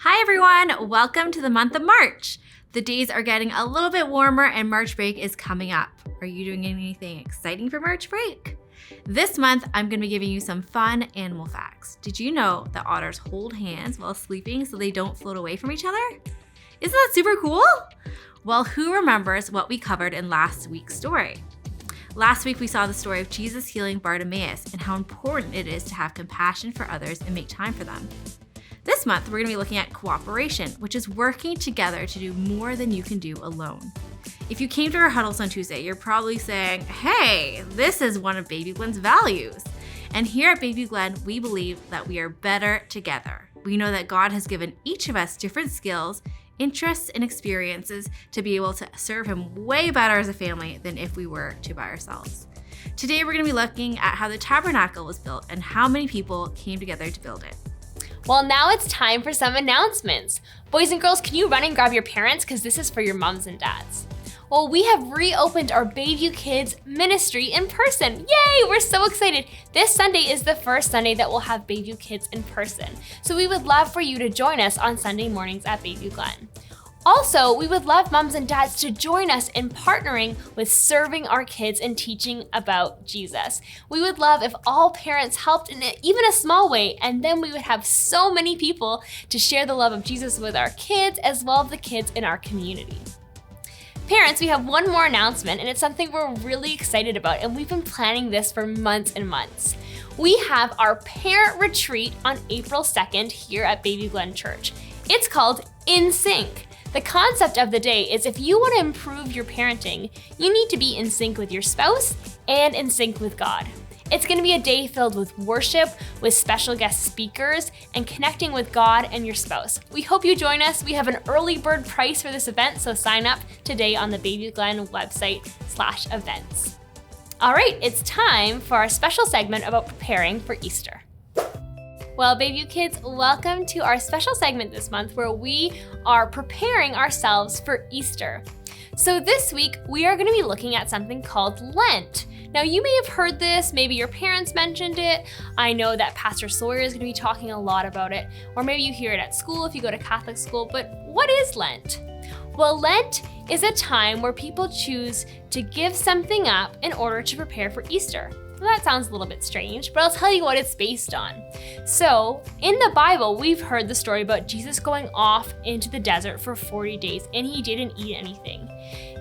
Hi everyone, welcome to the month of March. The days are getting a little bit warmer and March break is coming up. Are you doing anything exciting for March break? This month, I'm going to be giving you some fun animal facts. Did you know that otters hold hands while sleeping so they don't float away from each other? Isn't that super cool? Well, who remembers what we covered in last week's story? Last week, we saw the story of Jesus healing Bartimaeus and how important it is to have compassion for others and make time for them. This month, we're going to be looking at cooperation, which is working together to do more than you can do alone. If you came to our huddles on Tuesday, you're probably saying, hey, this is one of Bayview Glen's values. And here at Bayview Glen, we believe that we are better together. We know that God has given each of us different skills, interests, and experiences to be able to serve Him way better as a family than if we were to by ourselves. Today, we're going to be looking at how the tabernacle was built and how many people came together to build it. Well, now it's time for some announcements. Boys and girls, can you run and grab your parents? Because this is for your moms and dads. Well, we have reopened our Bayview Kids ministry in person. Yay, we're so excited. This Sunday is the first Sunday that we'll have Bayview Kids in person. So we would love for you to join us on Sunday mornings at Bayview Glen. Also, we would love moms and dads to join us in partnering with serving our kids and teaching about Jesus. We would love if all parents helped in even a small way, and then we would have so many people to share the love of Jesus with our kids as well as the kids in our community. Parents, we have one more announcement, and it's something we're really excited about, and we've been planning this for months and months. We have our parent retreat on April 2nd here at Bayview Glen Church. It's called In Sync. The concept of the day is if you want to improve your parenting, you need to be in sync with your spouse and in sync with God. It's going to be a day filled with worship, with special guest speakers, and connecting with God and your spouse. We hope you join us. We have an early bird price for this event, so sign up today on the Bayview Glen website/events. All right, it's time for our special segment about preparing for Easter. Well, Bayview Kids, welcome to our special segment this month where we are preparing ourselves for Easter. So this week, we are going to be looking at something called Lent. Now, you may have heard this, maybe your parents mentioned it. I know that Pastor Sawyer is going to be talking a lot about it, or maybe you hear it at school if you go to Catholic school, but what is Lent? Well, Lent is a time where people choose to give something up in order to prepare for Easter. Well, that sounds a little bit strange, but I'll tell you what it's based on. So, in the Bible, we've heard the story about Jesus going off into the desert for 40 days, and He didn't eat anything.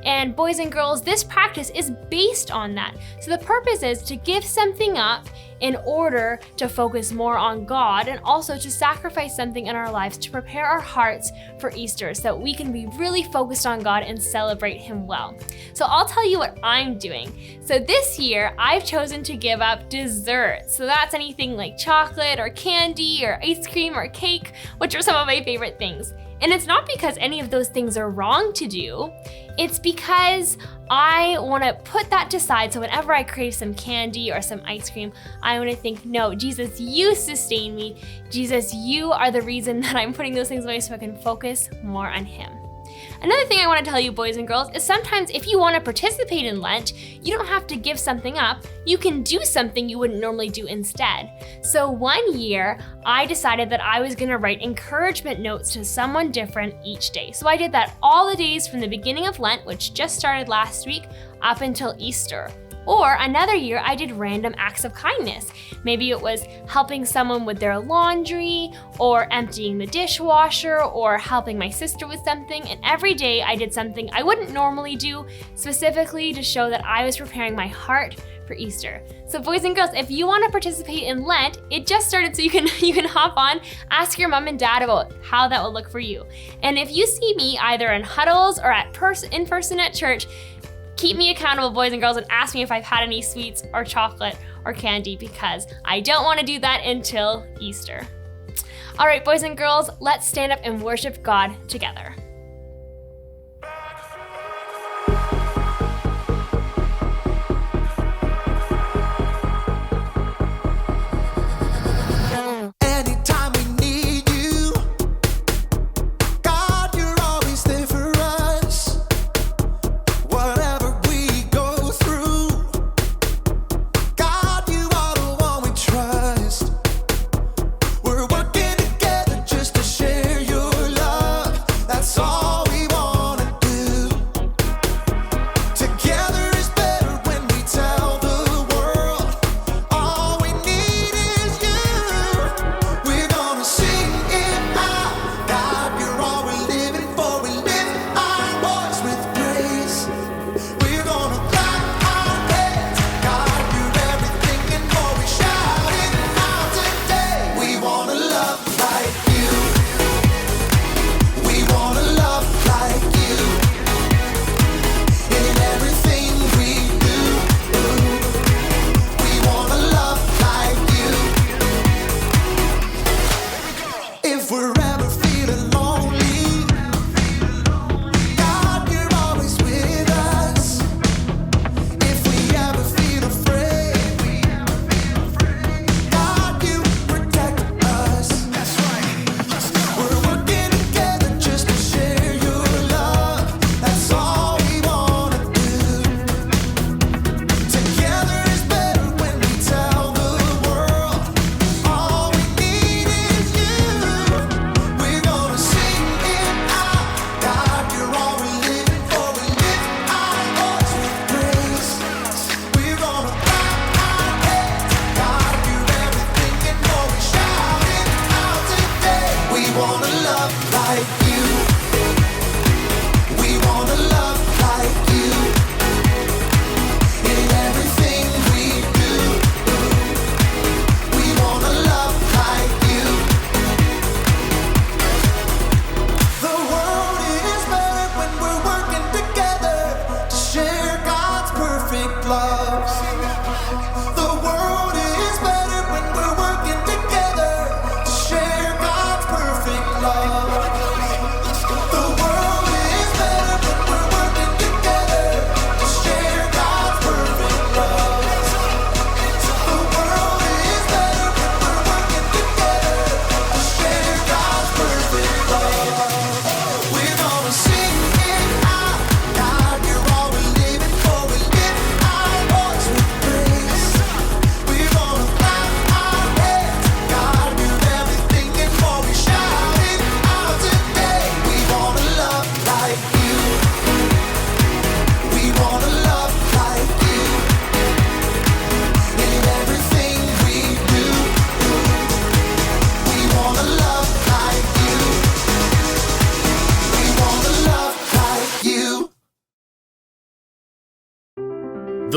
And boys and girls, this practice is based on that. So the purpose is to give something up in order to focus more on God and also to sacrifice something in our lives to prepare our hearts for Easter so that we can be really focused on God and celebrate Him well. So I'll tell you what I'm doing. So this year, I've chosen to give up dessert. So that's anything like chocolate or candy or ice cream or cake, which are some of my favorite things. And it's not because any of those things are wrong to do. It's because I want to put that aside. So whenever I crave some candy or some ice cream, I want to think, no, Jesus, you sustain me. Jesus, you are the reason that I'm putting those things away so I can focus more on Him. Another thing I want to tell you, boys and girls, is sometimes if you want to participate in Lent, you don't have to give something up. You can do something you wouldn't normally do instead. So one year, I decided that I was going to write encouragement notes to someone different each day. So I did that all the days from the beginning of Lent, which just started last week, up until Easter. Or another year, I did random acts of kindness. Maybe it was helping someone with their laundry, or emptying the dishwasher, or helping my sister with something. And every day I did something I wouldn't normally do, specifically to show that I was preparing my heart for Easter. So boys and girls, if you want to participate in Lent, it just started, so you can hop on, ask your mom and dad about how that will look for you. And if you see me either in huddles or in person at church, keep me accountable, boys and girls, and ask me if I've had any sweets or chocolate or candy, because I don't want to do that until Easter. All right, boys and girls, let's stand up and worship God together. We're working together just to share your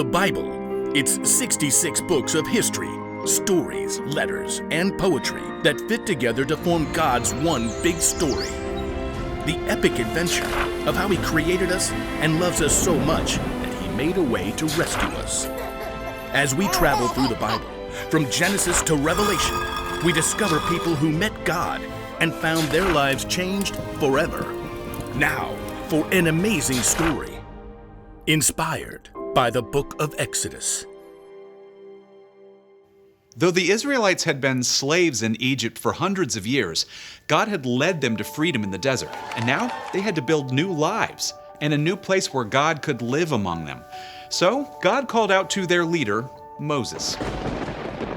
The Bible. It's 66 books of history, stories, letters, and poetry that fit together to form God's one big story. The epic adventure of how He created us and loves us so much that He made a way to rescue us. As we travel through the Bible, from Genesis to Revelation, we discover people who met God and found their lives changed forever. Now, for an amazing story, inspired by the book of Exodus. Though the Israelites had been slaves in Egypt for hundreds of years, God had led them to freedom in the desert, and now they had to build new lives and a new place where God could live among them. So God called out to their leader, Moses.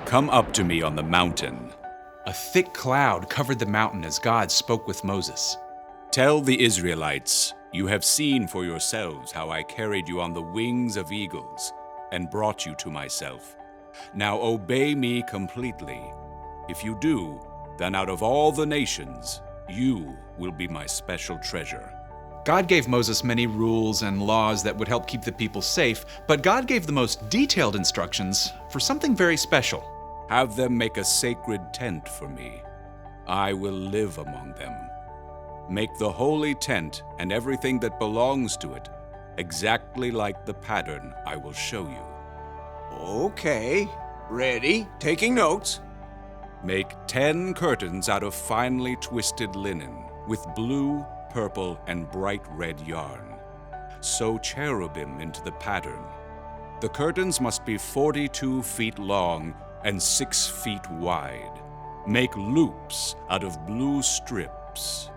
Come up to me on the mountain. A thick cloud covered the mountain as God spoke with Moses. Tell the Israelites, you have seen for yourselves how I carried you on the wings of eagles and brought you to myself. Now obey me completely. If you do, then out of all the nations, you will be my special treasure. God gave Moses many rules and laws that would help keep the people safe, but God gave the most detailed instructions for something very special. Have them make a sacred tent for me. I will live among them. Make the holy tent and everything that belongs to it exactly like the pattern I will show you. Okay, ready, taking notes. Make 10 curtains out of finely twisted linen with blue, purple, and bright red yarn. Sew cherubim into the pattern. The curtains must be 42 feet long and 6 feet wide. Make loops out of blue strips.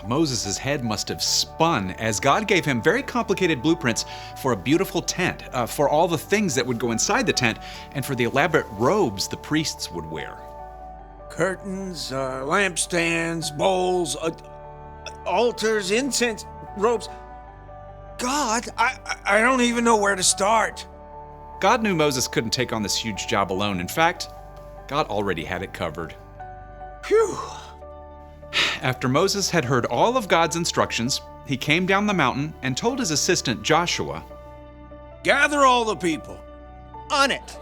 Moses' head must have spun as God gave him very complicated blueprints for a beautiful tent, for all the things that would go inside the tent, and for the elaborate robes the priests would wear. Curtains, lampstands, bowls, altars, incense, robes. God, I don't even know where to start. God knew Moses couldn't take on this huge job alone. In fact, God already had it covered. Phew. After Moses had heard all of God's instructions, he came down the mountain and told his assistant Joshua, Gather all the people. On it.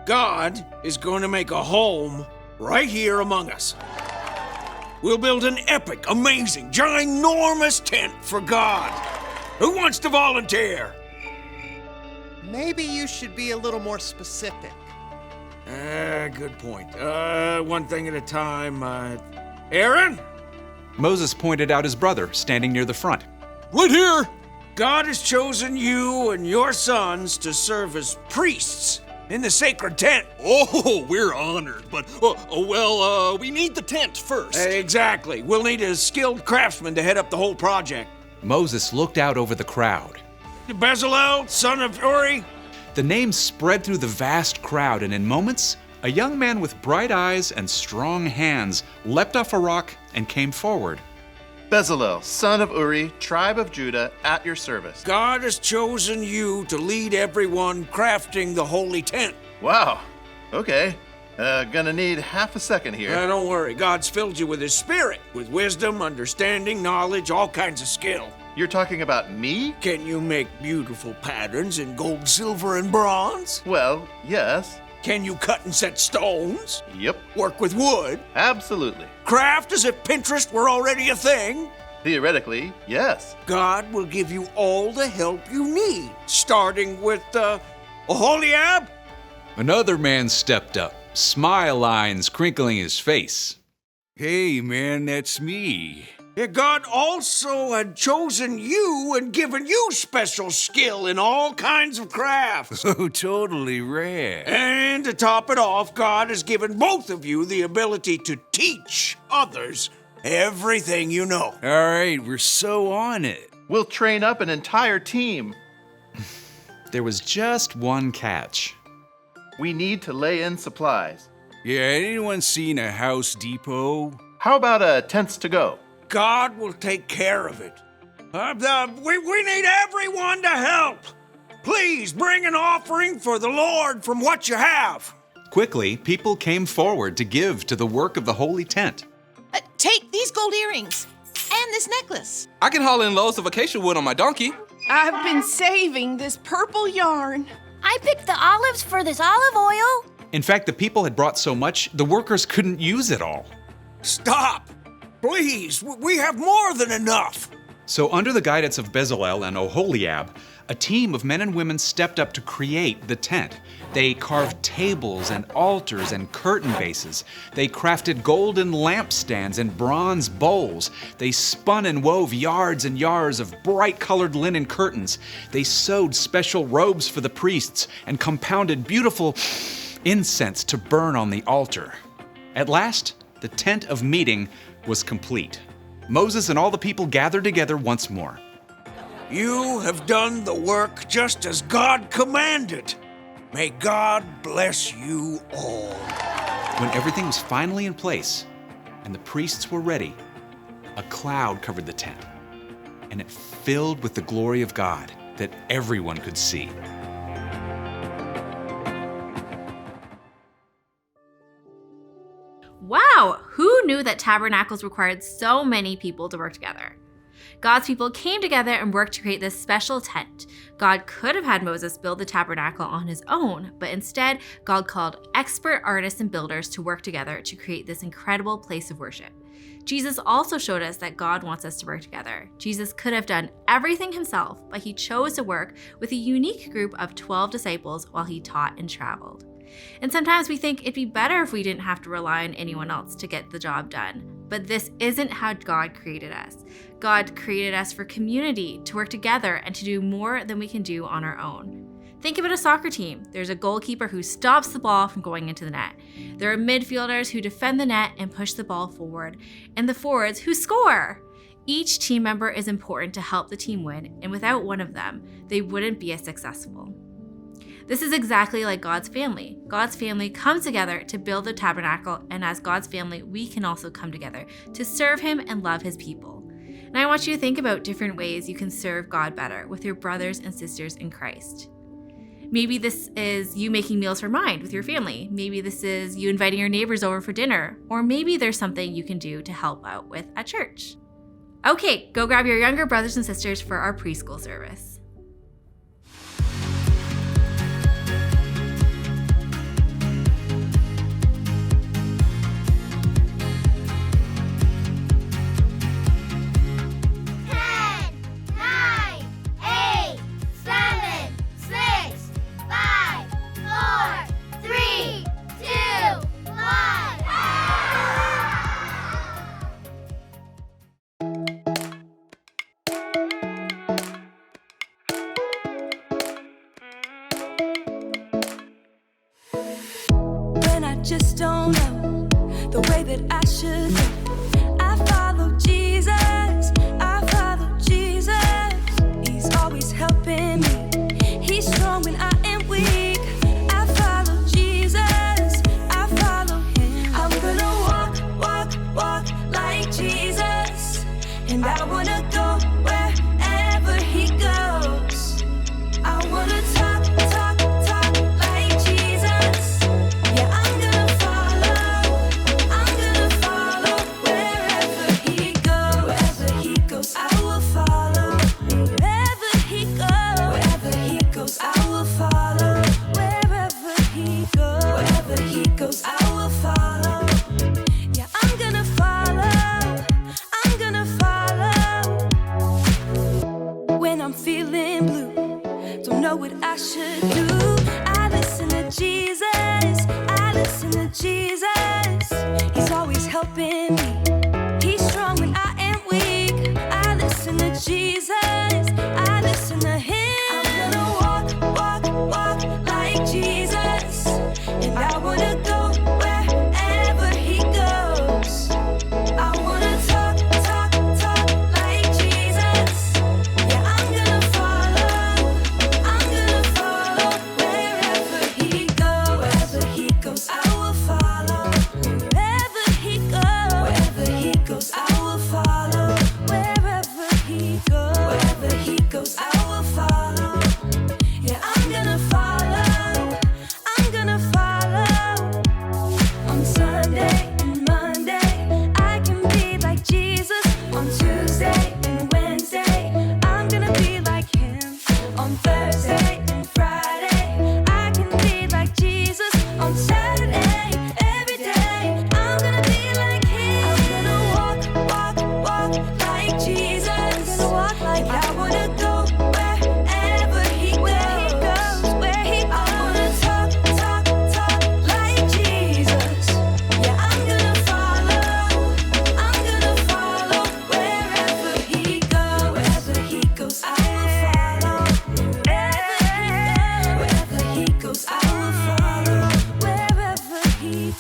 God is going to make a home right here among us. We'll build an epic, amazing, ginormous tent for God. Who wants to volunteer? Maybe you should be a little more specific. Good point. One thing at a time. Aaron? Moses pointed out his brother standing near the front. Right here! God has chosen you and your sons to serve as priests in the sacred tent. Oh, we're honored, but, we need the tent first. Exactly. We'll need a skilled craftsman to head up the whole project. Moses looked out over the crowd. Bezalel, son of Uri. The name spread through the vast crowd, and in moments, a young man with bright eyes and strong hands leapt off a rock and came forward. Bezalel, son of Uri, tribe of Judah, at your service. God has chosen you to lead everyone crafting the holy tent. Wow. Okay. Gonna need half a second here. Don't worry. God's filled you with His Spirit, with wisdom, understanding, knowledge, all kinds of skill. You're talking about me? Can you make beautiful patterns in gold, silver, and bronze? Well, yes. Can you cut and set stones? Yep. Work with wood? Absolutely. Craft as if Pinterest were already a thing? Theoretically, yes. God will give you all the help you need, starting with, Oholiab? Another man stepped up, smile lines crinkling his face. Hey, man, that's me. Yeah, God also had chosen you and given you special skill in all kinds of crafts. Oh, totally rad. And to top it off, God has given both of you the ability to teach others everything you know. All right, we're so on it. We'll train up an entire team. There was just one catch. We need to lay in supplies. Yeah, anyone seen a House Depot? How about tents to go? God will take care of it. We need everyone to help. Please bring an offering for the Lord from what you have. Quickly, people came forward to give to the work of the holy tent. Take these gold earrings and this necklace. I can haul in loads of acacia wood on my donkey. I've been saving this purple yarn. I picked the olives for this olive oil. In fact, the people had brought so much, the workers couldn't use it all. Stop! Please, we have more than enough. So under the guidance of Bezalel and Oholiab, a team of men and women stepped up to create the tent. They carved tables and altars and curtain bases. They crafted golden lampstands and bronze bowls. They spun and wove yards and yards of bright-colored linen curtains. They sewed special robes for the priests and compounded beautiful incense to burn on the altar. At last, the tent of meeting was complete. Moses and all the people gathered together once more. You have done the work just as God commanded. May God bless you all. When everything was finally in place and the priests were ready, a cloud covered the tent, and it filled with the glory of God that everyone could see. Wow, who knew that tabernacles required so many people to work together? God's people came together and worked to create this special tent. God could have had Moses build the tabernacle on his own, but instead, God called expert artists and builders to work together to create this incredible place of worship. Jesus also showed us that God wants us to work together. Jesus could have done everything himself, but he chose to work with a unique group of 12 disciples while he taught and traveled. And sometimes we think it'd be better if we didn't have to rely on anyone else to get the job done. But this isn't how God created us. God created us for community, to work together, and to do more than we can do on our own. Think of it as a soccer team. There's a goalkeeper who stops the ball from going into the net. There are midfielders who defend the net and push the ball forward, and the forwards who score. Each team member is important to help the team win, and without one of them, they wouldn't be as successful. This is exactly like God's family. God's family comes together to build the tabernacle, and as God's family, we can also come together to serve him and love his people. And I want you to think about different ways you can serve God better with your brothers and sisters in Christ. Maybe this is you making meals for Mind with your family. Maybe this is you inviting your neighbors over for dinner. Or maybe there's something you can do to help out with at church. Okay, go grab your younger brothers and sisters for our preschool service. Just don't know the way that I should go. I follow Jesus, I follow Jesus. He's always helping me. He's strong when I am weak. I follow Jesus, I follow him. I'm gonna walk like Jesus. And I wanna go wherever he goes. I wanna talk like Jesus. Yeah, I'm gonna follow wherever he goes. Wherever he goes, I will follow. Wherever he goes, I will follow. Wherever he goes, I will follow. Yeah, I'm gonna follow. When I'm feeling blue, don't know what I should do. I listen to Jesus. I listen to Jesus. He's always helping me. He's strong when I am weak. I listen to Jesus. I listen to him. I'm gonna walk like Jesus. And I wanna go wherever he goes. I wanna talk like Jesus. Yeah, I'm gonna follow wherever he goes. Wherever he goes, I will follow. Wherever he goes,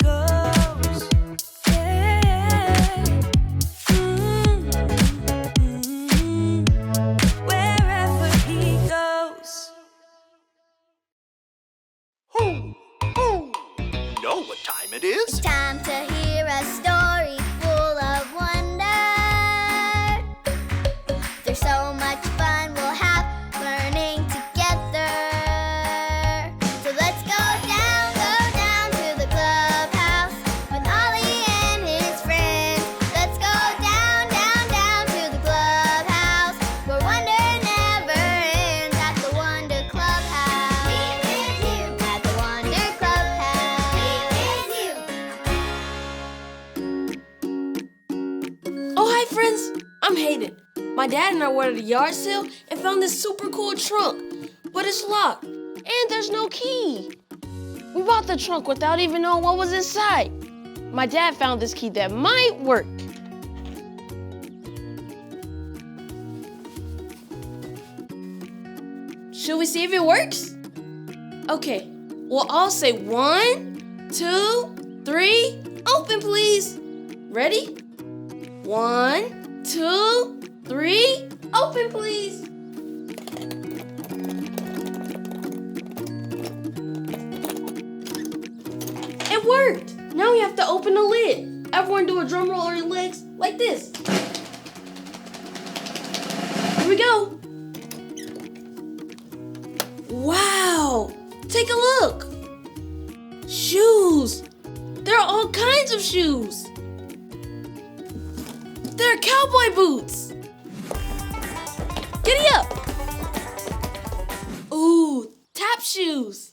goes. Yeah. Wherever he goes. You know what time it is? It's time to hear a story full of wonder. There's so much fun we'll have learning together. So let's go down to the clubhouse with Ollie and his friends. Let's go down to the clubhouse where wonder never ends at the Wonder Clubhouse. At the Wonder Clubhouse. Oh, hi friends, I'm Hayden. My dad and I were at a yard sale and found this super cool trunk, but it's locked and there's no key. We bought the trunk without even knowing what was inside. My dad found this key that might work. Should we see if it works? Okay, well, I'll say 1, 2, 3, open please. Ready? 1, 2, 3, open please. It worked. Now we have to open the lid. Everyone do a drum roll on your legs like this. Here we go. Wow, take a look. Shoes. There are all kinds of shoes. They're cowboy boots. Giddy up. Ooh, tap shoes.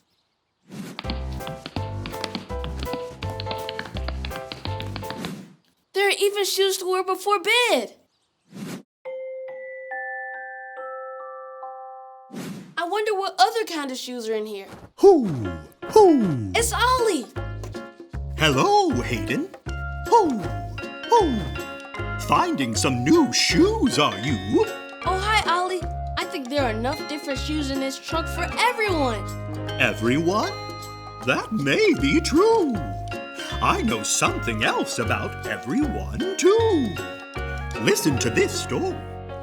There are even shoes to wear before bed. I wonder what other kind of shoes are in here. Hoo! It's Ollie. Hello, Hayden. Hoo! Finding some new shoes, are you? Oh, hi, Ollie. I think there are enough different shoes in this trunk for everyone. Everyone? That may be true. I know something else about everyone, too. Listen to this story.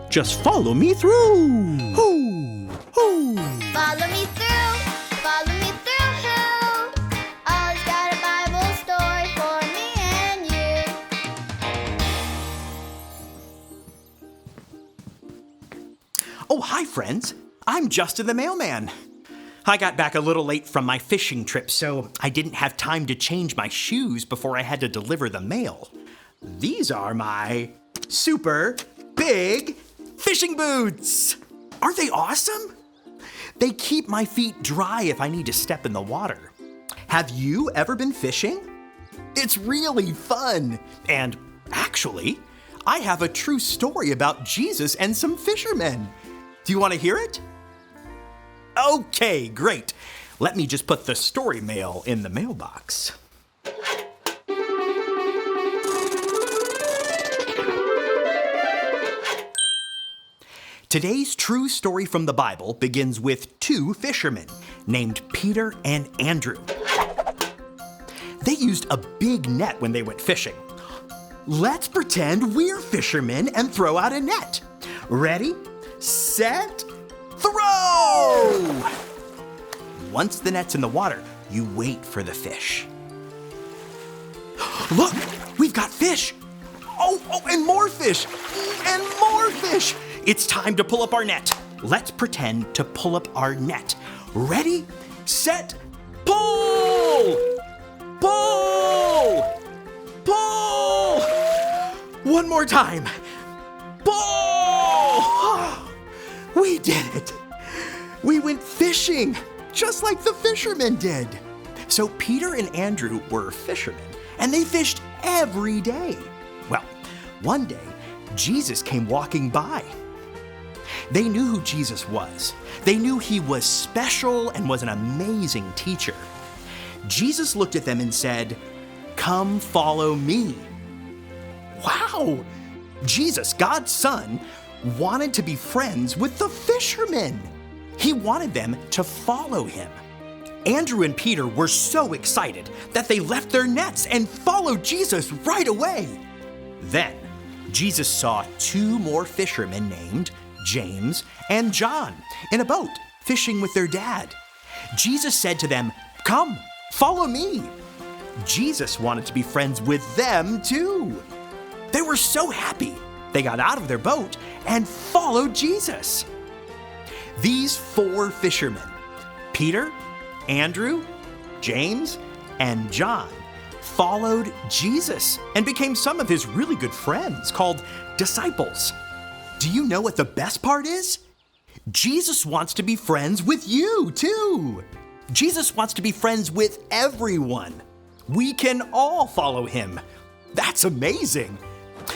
Just follow me through. Hoo! Follow me through, follow me through. Ollie's got a Bible story for me and you. Oh, hi, friends. I'm Justin the mailman. I got back a little late from my fishing trip, so I didn't have time to change my shoes before I had to deliver the mail. These are my super big fishing boots. Aren't they awesome? They keep my feet dry if I need to step in the water. Have you ever been fishing? It's really fun. And actually, I have a true story about Jesus and some fishermen. Do you want to hear it? Okay, great. Let me just put the story mail in the mailbox. Today's true story from the Bible begins with two fishermen named Peter and Andrew. They used a big net when they went fishing. Let's pretend we're fishermen and throw out a net. Ready, set, throw! Once the net's in the water, you wait for the fish. Look, we've got fish. Oh, and more fish, and more fish. It's time to pull up our net. Let's pretend to pull up our net. Ready, set, pull! Pull! Pull! One more time. Pull! We did it. We went fishing, just like the fishermen did. So Peter and Andrew were fishermen, and they fished every day. Well, one day, Jesus came walking by. They knew who Jesus was. They knew he was special and was an amazing teacher. Jesus looked at them and said, "Come follow me." Wow! Jesus, God's Son, wanted to be friends with the fishermen. He wanted them to follow him. Andrew and Peter were so excited that they left their nets and followed Jesus right away. Then, Jesus saw two more fishermen named James and John in a boat fishing with their dad. Jesus said to them, "Come, follow me." Jesus wanted to be friends with them too. They were so happy. They got out of their boat and followed Jesus. These four fishermen, Peter, Andrew, James, and John, followed Jesus and became some of his really good friends called disciples. Do you know what the best part is? Jesus wants to be friends with you too. Jesus wants to be friends with everyone. We can all follow him. That's amazing.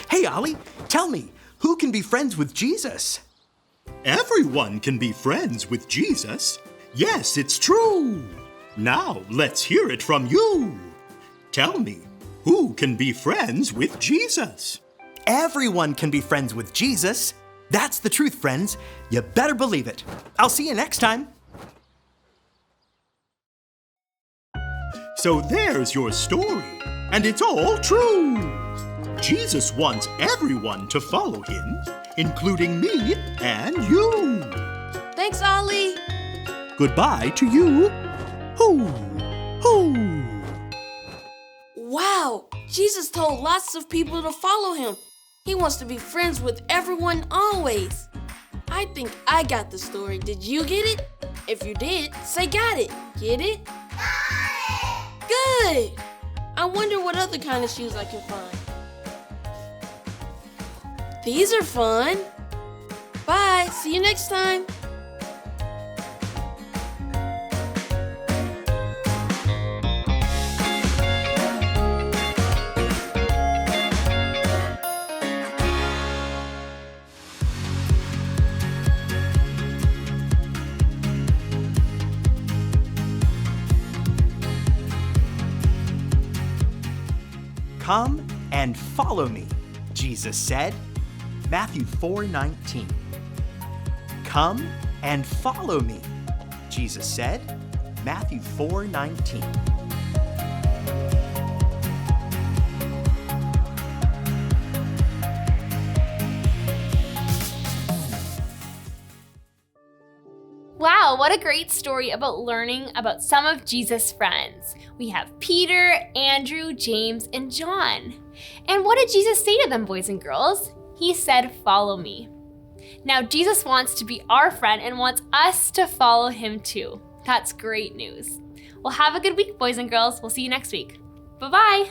Hey, Ollie, tell me, who can be friends with Jesus? Everyone can be friends with Jesus. Yes, it's true. Now, let's hear it from you. Tell me, who can be friends with Jesus? Everyone can be friends with Jesus. That's the truth, friends. You better believe it. I'll see you next time. So there's your story, and it's all true. Jesus wants everyone to follow him, including me and you. Thanks, Ollie. Goodbye to you. Hoo, hoo. Wow, Jesus told lots of people to follow him. He wants to be friends with everyone always. I think I got the story. Did you get it? If you did, say got it. Get it? Good. I wonder what other kind of shoes I can find. These are fun. Bye. See you next time. Come and follow me, Jesus said. Matthew 4:19. Come and follow me, Jesus said. Matthew 4:19. Wow, what a great story about learning about some of Jesus' friends. We have Peter, Andrew, James, and John. And what did Jesus say to them, boys and girls? He said, "Follow me." Now, Jesus wants to be our friend and wants us to follow him too. That's great news. Well, have a good week, boys and girls. We'll see you next week. Bye-bye.